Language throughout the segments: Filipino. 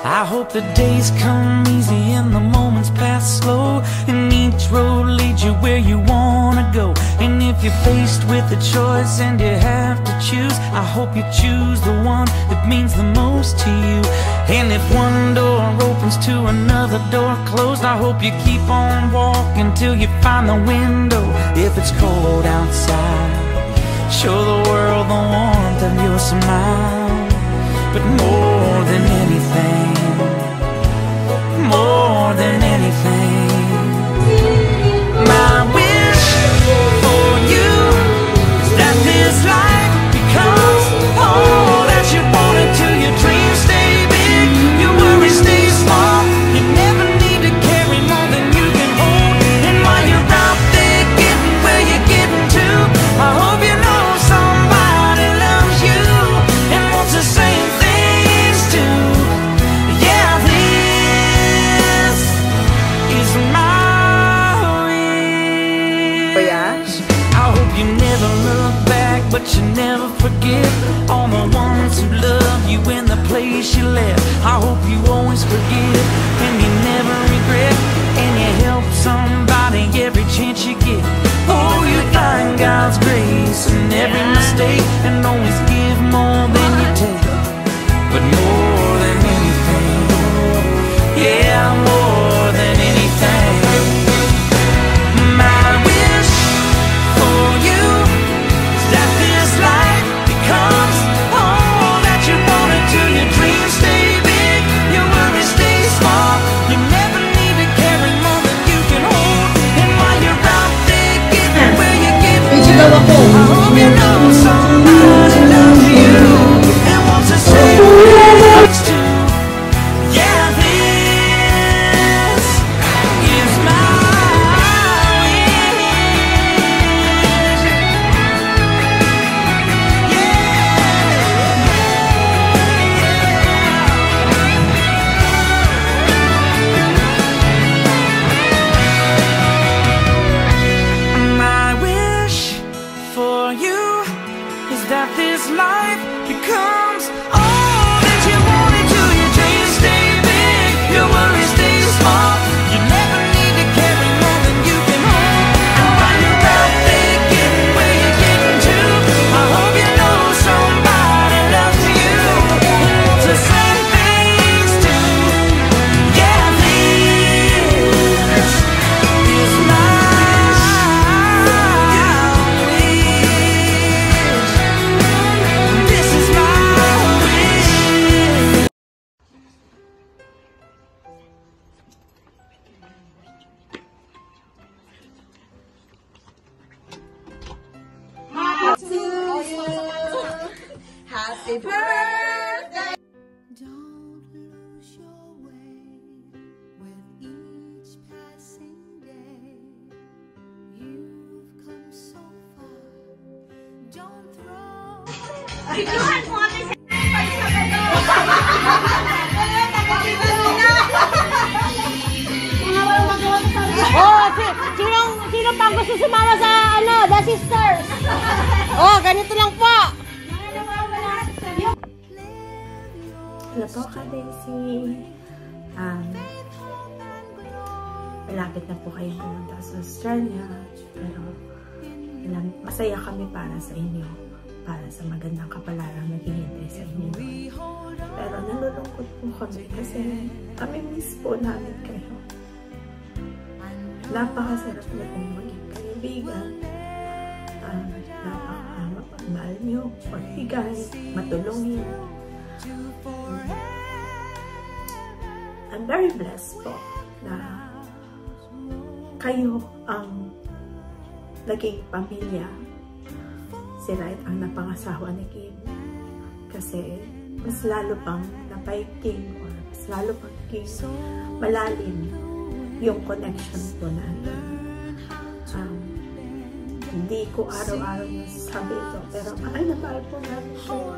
I hope the days come easy and the moments pass slow, and each road leads you where you wanna go. And if you're faced with a choice and you have to choose, I hope you choose the one that means the most to you. And if one door opens to another door closed, I hope you keep on walking till you find the window. If it's cold outside, show the world the warmth of your smile. But more than anything, more than anything, my wish for you is that this life becomes all that you wanted to. Your dreams stay big, your worries stay small. You never need to carry more than you can hold. And while you're out there getting where you're getting to, I hope you know somebody loves you and wants the same things too. Yeah, this is my wish. I hope you never look back, but you never forget all the ones who love you in the place you left. I hope you always forgive and you never regret, and you help somebody every chance you get. Oh, you find God's grace in every mistake, and always give more than you take. But more than anything, yeah, more than anything, my wish for you is that this life becomes all that you wanted to. Your dreams stay big, your worries stay small. You never need to carry more than you can hold. And while you're out there getting where you're getting to, I hope you know somebody loves you and wants to say things too. Yeah, this is my my wish for you is that this life becomes all that you wanted to. Your dreams stay big, your worries stay small. You never need to carry more than you can hold. And while you're out there getting where you're getting to, I hope you know somebody loves you and wants the same things too. Yeah, this is my wish. This is my wish. Happy birthday! Don't lose your way with each passing day. You've come so far. Don't throw. Oh, sino pang gusto sumama sa The Sisters? Oh, ganito lang po. Hello po, Ka-Daisy. Malapit na po kayo pumunta sa Australia. Pero masaya kami para sa inyo. Para sa magandang kapalaran naghihintay sa inyo. Pero nalulungkot po kami kasi kami miss po namin kayo. Napakasarap na pong maging kaibigan. Napaka-mapagmahal nyo, magbigay, matulungin. I'm very blessed po na kayo ang naging pamilya. Si Wright ang napangasawa ni Kim. Kasi mas lalo pang napaigting or mas lalo pang naging malalim yung connection po natin. Hindi ko araw-araw nasasabi ito, pero mahal na mahal po namin kayo.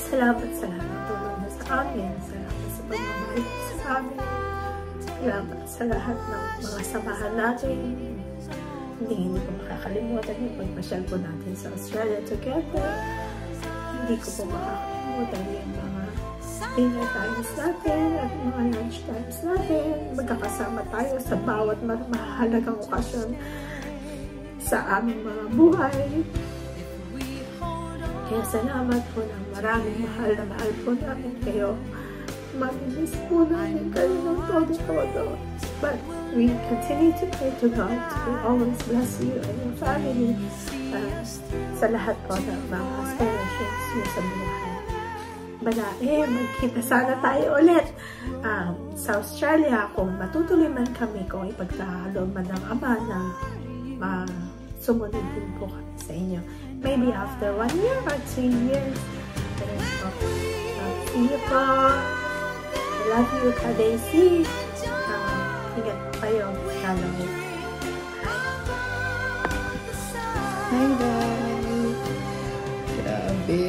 Salamat sa lahat ng tulong na sa amin. Salamat sa pagmamahal sa amin. Salamat sa lahat ng mga samahan natin. Hindi ko makakalimutan yung pagpasyal po natin sa Australia together. hindi ko po makakalimutan yung mga dinner times natin at mga lunch times natin. Magkakasama tayo sa bawat mahalagang okasyon sa aming mga buhay. Kaya salamat po ng maraming mahal na mahal po namin kayo. Mamimiss po namin kayo ng todo-todo. But we continue to pray to God to always bless you and your family sa lahat po ng mga aspirations niyo sa buhay. Magkita sana tayo ulit sa Australia kung matutuloy man kami, kung ipagkaloob man ng Ama na sumunod din po kami sa inyo. Maybe after 1 year or 2 years. See you po. I love you, Kadesi. Ingat po kayo. Hello. Hi guys! Grabe!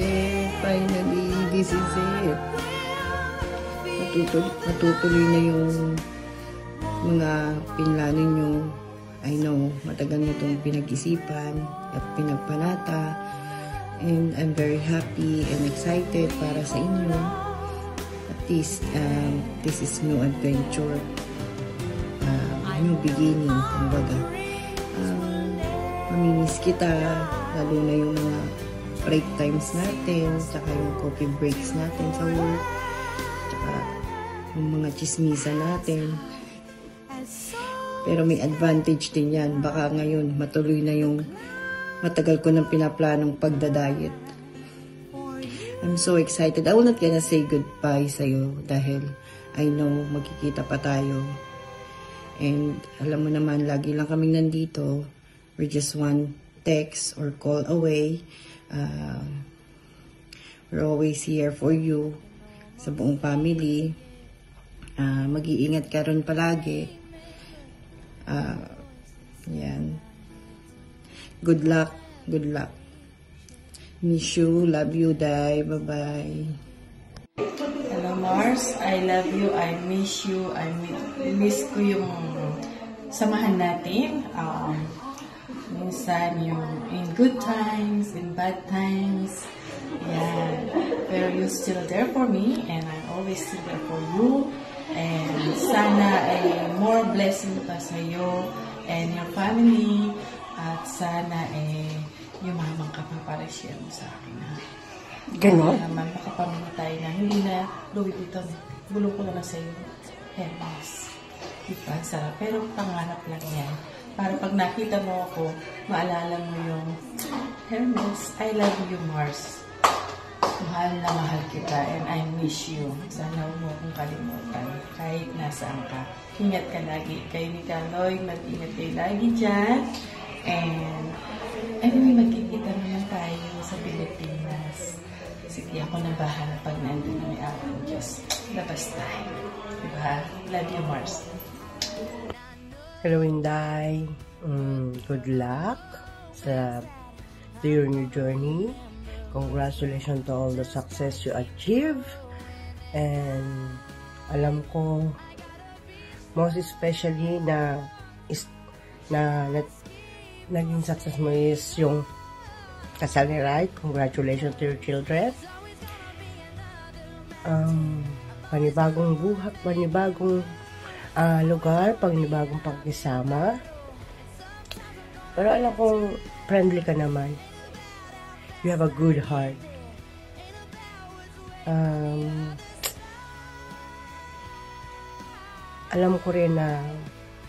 Finally, this is it. Matutuloy na yung mga pinlano nyo. I know, matagal na itong pinag-isipan at pinagpanata. And I'm very happy and excited para sa inyo. At least, this is new adventure. New beginning, kumbaga. Mamimiss kita, lalo na yung mga break times natin, tsaka yung coffee breaks natin sa work, tsaka yung mga chismisa natin. Pero may advantage din yan. Baka ngayon, matuloy na yung matagal ko nang pinaplanong pagdadiet. I'm so excited. I will not gonna say goodbye sa'yo dahil I know magkikita pa tayo. And alam mo naman, lagi lang kaming nandito. We're just one text or call away. We're always here for you sa buong family. Mag-iingat ka ron palagi. Yan. Good luck. Good luck. Miss you. Love you, Day. Bye-bye. Hello, Mars. I love you. I miss you. I miss ko yung samahan natin. Minsan yung in good times, in bad times. Yeah. Pero you're still there for me and I'm always still there for you. And sana ay more blessing pa sa iyo and your family. At sana ay yumaman ka pa para share mo sa akin. Ha? Ganon? Naman makapamitay na hindi na Louis Vuitton. Bulong ko naman sa iyo. Hermes. Diba? Sarap. Pero pangarap lang yan. Para pag nakita mo ako, maalala mo yung Hermes. I love you, Mars. Mahal na mahal kita and I miss you. Sana huwag mo akong kalimutan kahit nasaan ka. Ingat ka lagi. Kayo ni Kaloy, mag-ingat kayo lagi dyan. And anyway, magkikita naman tayo sa Pilipinas. Sige, ako na bahala pag nandun na may ako. Just labas tayo. Diba? Love you, Mars. Hello, Inday. Good luck to your new journey. Congratulations to all the success you achieve. And alam ko, most especially na naging success mo is yung kasal ni Rai. Congratulations to your children. Panibagong buhat, panibagong lugar, panibagong pagkisama. Pero alam kong friendly ka naman. You have a good heart. Alam ko rin na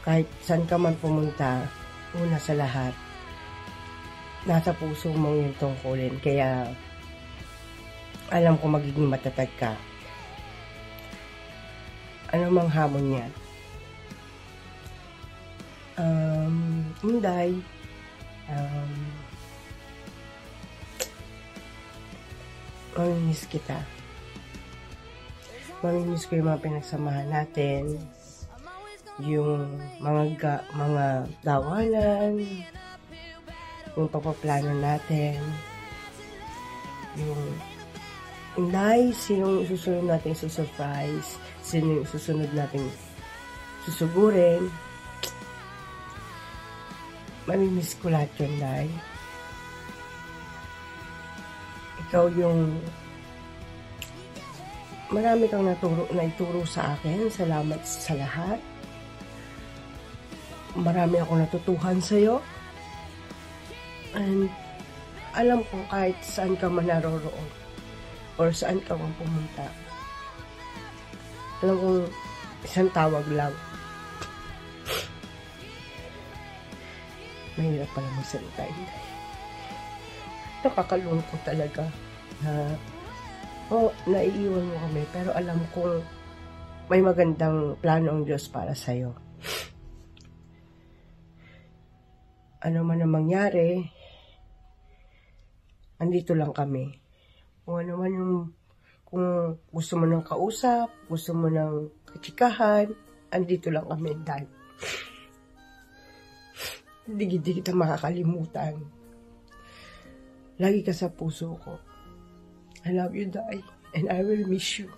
kahit saan ka man pumunta, una sa lahat, nasa puso mong yung tungkulin. Kaya alam ko magiging matatag ka. Ano mang hamon yan? Inday, mamimiss kita. Mamimiss ko yung mga pinagsamahan natin. Yung mga dawalan, yung pagpaplano natin, yung Inday, sinong susunod natin susurprise, sino yung susunod natin susugurin. Mamimiss ko lahat yun, Day. ikaw yung marami kang naituro sa akin. Salamat sa lahat. Marami akong natutuhan sa'yo. And alam ko kahit saan ka man naroroon or saan ka man pumunta, alam kong isang tawag lang. Mahirap pala magsalita. Nakakalungkot talaga na naiiwan mo kami, pero alam kong may magandang plano ang Diyos para sa'yo. Ano man ang mangyari, andito lang kami. Kung ano man yung, kung gusto mo ng kausap, gusto mo ng kachikahan, andito lang kami, Dad. Hindi kita makakalimutan. Lagi ka sa puso ko. I love you, Dad, and I will miss you.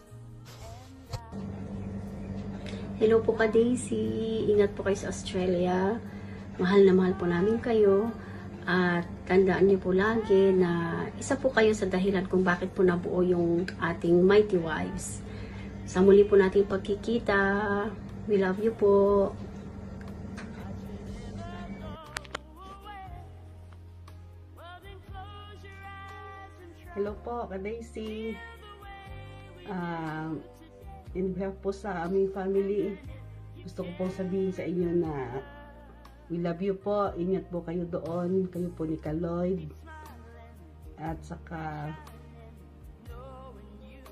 Hello po ka, Daisy. Ingat po kayo sa Australia. Mahal na mahal po namin kayo. At tandaan niyo po lagi na isa po kayo sa dahilan kung bakit po nabuo yung ating Mighty Wives. Sa muli po nating pagkikita. We love you po. Hello po, ka-Daisy. In behalf po sa aming family, gusto ko pong sabihin sa inyo na we love you po. Ingat po kayo doon. Kayo po ni Kaloyd. At saka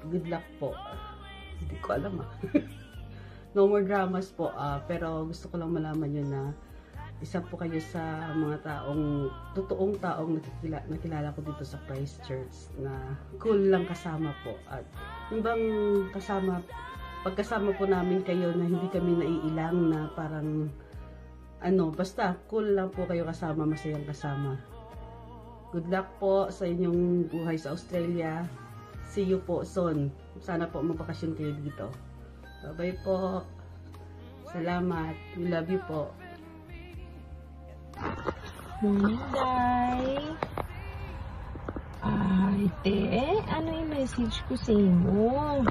good luck po. Hindi ko alam No more dramas po. Pero gusto ko lang malaman nyo na isa po kayo sa mga totoong taong nakilala ko dito sa Christchurch na cool lang kasama po. At yung bang pagkasama po namin kayo na hindi kami naiilang na parang basta cool lang po kayo kasama, masayang kasama. Good luck po sa inyong buhay sa Australia. See you po soon. Sana po magbakasyon kayo dito. Bye-bye po. Salamat. We love you po. Morning, Day. Ate, ano yung message ko sa inyo?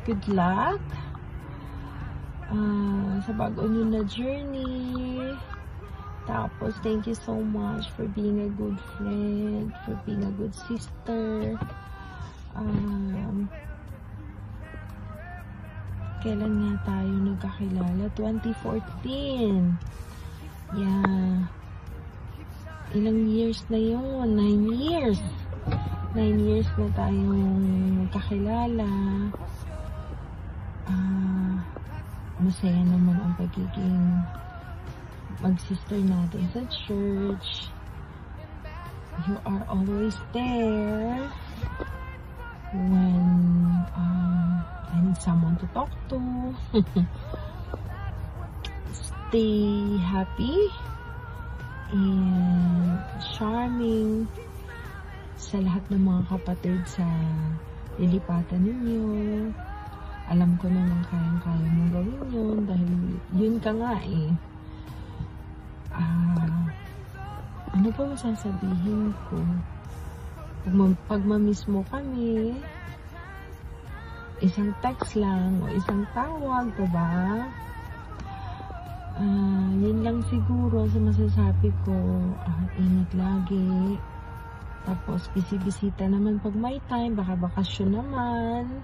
Good luck sa bago nyo na journey. Tapos, thank you so much for being a good friend, for being a good sister. Kailan nga tayo nagkakilala? 2014. Yeah. Ilang years na yun? 9 years. 9 years na tayong nagkakilala. Masaya naman ang pagiging mag-sister natin sa church. You are always there when I need someone to talk to. Stay happy and charming sa lahat ng mga kapatid sa lilipatan ninyo. Alam ko naman kayang-kaya mong gawin yun dahil yun ka nga eh. Ano pa masasabihin ko? Pag mamiss mo kami, isang text lang o isang tawag, diba? Yun lang siguro sa masasabi ko. Ingat lagi. Tapos bisibisita naman pag may time, baka bakasyon naman.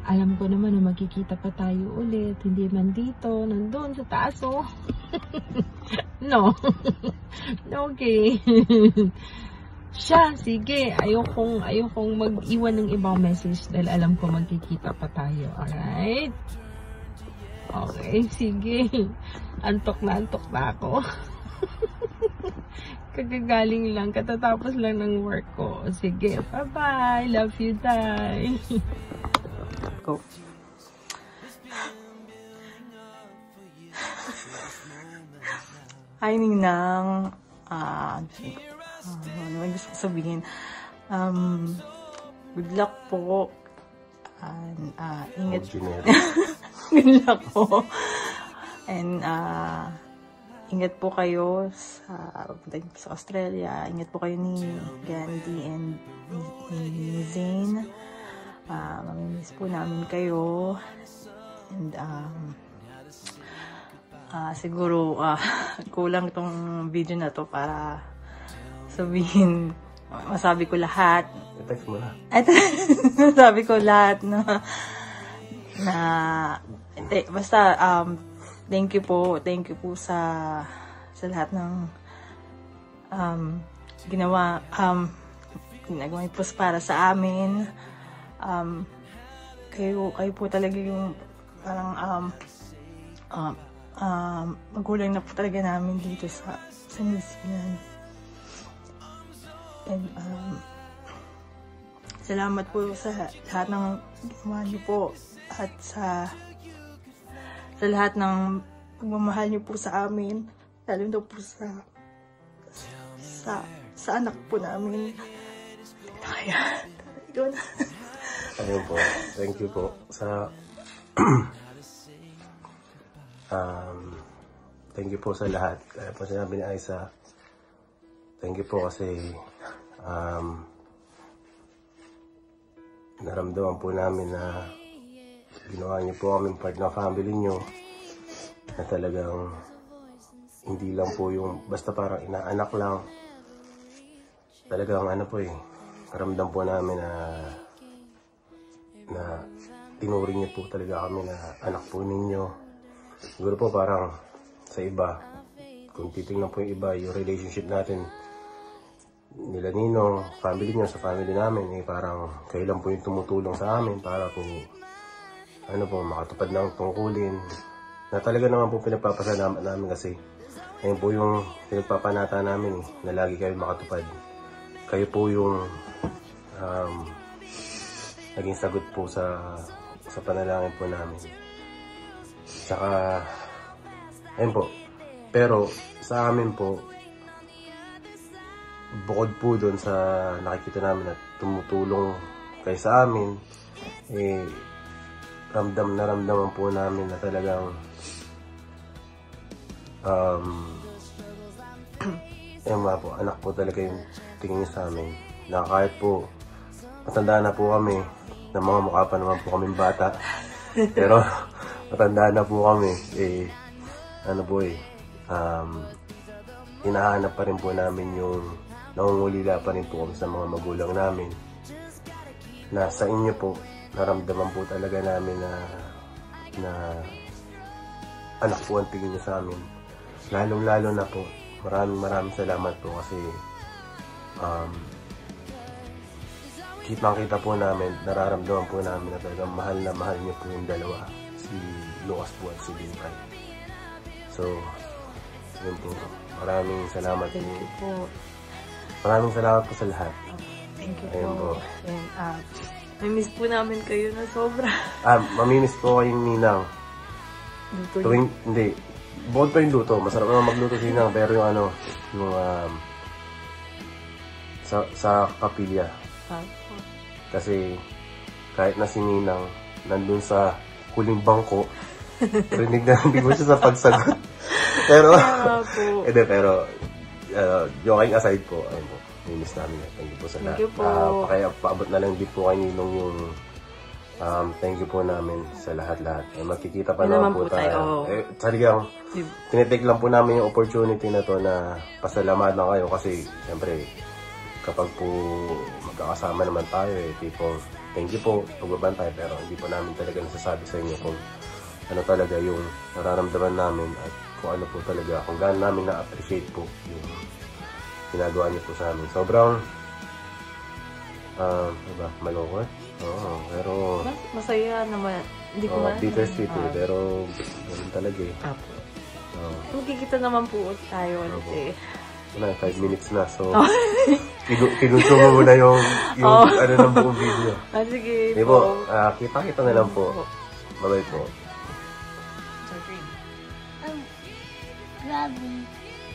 Alam ko naman na magkikita pa tayo ulit. Hindi man dito, nandun sa taas oh. No. Okay. Siya, sige. Ayokong mag-iwan ng ibang message dahil alam ko magkikita pa tayo. Alright? Okay, sige. Antok na ako. Kagagaling lang. Katatapos lang ng work ko. Sige, bye-bye. Love you, Day. Go. Hi, Ninang. Ano ba gusto ko sabihin? Good luck po. Ingat. Good luck po. And ingat po kayo sa Australia. Ingat po kayo ni Gandhi and ni Zane. Mamimiss po namin kayo. And siguro kulang tong video na to para sabihin, masabi ko lahat. I-text mo na. Masabi ko lahat basta thank you po sa lahat ng ginagawa niyo po para sa amin. Kayo po talaga yung parang magulang na po talaga namin dito sa New Zealand. And salamat po sa lahat ng ginawa niyo po at sa lahat ng pagmamahal niyo po sa amin, lalo na po sa anak po namin. Kaya, yun. Ayun po, thank you po sa thank you po sa lahat. Kaya po sinabi ni Aiza, thank you po kasi naramdaman po namin na ginawa niyo po kaming part ng family niyo, na talagang hindi lang po yung basta parang inaanak lang. Talagang naramdam po namin na tinuring niyo po talaga kami na anak po ninyo. Siguro po parang sa iba, kung titingnan po yung iba, yung relationship natin nila Ninong, family niyo sa family namin, parang kayo lang po yung tumutulong sa amin para po makatupad ng tungkulin na talaga naman po pinagpapasalamat namin kasi ayun po yung pinagpapanata namin na lagi kayo makatupad. Kayo po yung naging sagot po sa panalangin po namin. Tsaka ayun po, pero sa amin po, bukod po doon sa nakikita namin at tumutulong kayo sa amin, naramdaman po namin na talagang po, anak po talaga yung tingin sa amin. Na kahit po matanda na po kami, na mga mukha pa naman po kaming bata, pero matanda na po kami, hinahanap pa rin po namin yung nangungulila pa rin po kami sa mga magulang namin. Na sa inyo po, naramdaman po talaga namin na anak po ang tingin niyo sa amin. Lalong-lalo na po, maraming salamat po kasi kitang-kita po namin, nararamdaman po namin na talagang mahal na mahal niyo po yung dalawa, si Lucas po at si Limpay. So, yun po. Maraming salamat Thank you po. Maraming salamat po sa lahat. Thank you Ayun po. And, may-miss po namin kayo na sobra. Mamimiss po kayong Ninang. Luto Hindi. Bukod pa yung luto. Masarap naman magluto si Ninang. Pero yung sa kapilya. Kasi kahit na si Ninang nandun sa huling bangko, rinig mo siya sa pagsagot. Pero joking aside po, ayun po, miss namin. Thank you po sa lahat. Kaya paabot na lang din po kay Ninong yung thank you po namin sa lahat-lahat. Magkikita pa naman po tayo. Talagang tinitake lang po namin yung opportunity na to na pasalamat na kayo kasi siyempre kapag po magkakasama naman tayo tipong thank you po, pagbabantay, pero hindi po namin talaga nasasabi sa inyo kung ano talaga yung nararamdaman namin at kung ano po talaga, kung gaano namin na-appreciate po yung ginagawa niyo po sa amin. Sobrang malungkot. Pero masaya naman. Hindi ko bittersweet pero ganun talaga Magkikita naman po tayo ulit 5 minutes na, so kinunsumo mo na yung ano ng buong video. Sige po. Kita na lang po. Bye-bye po. Lovely.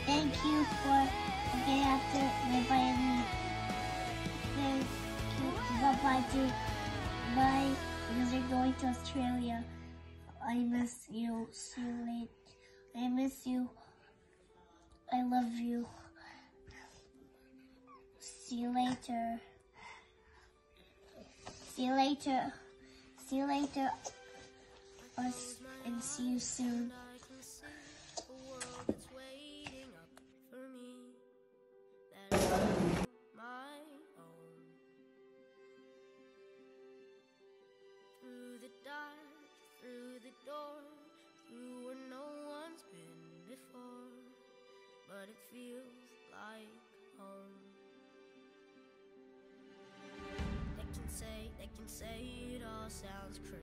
Thank you for getting after inviting me. Thank you. Bye-bye to bye. Because you're going to Australia. I miss you. See you late. I miss you. I love you. See you later. See you later. See you later. And see you soon. Through the dark, through the door, through where no one's been before, but it feels like home. They can say it all sounds crazy.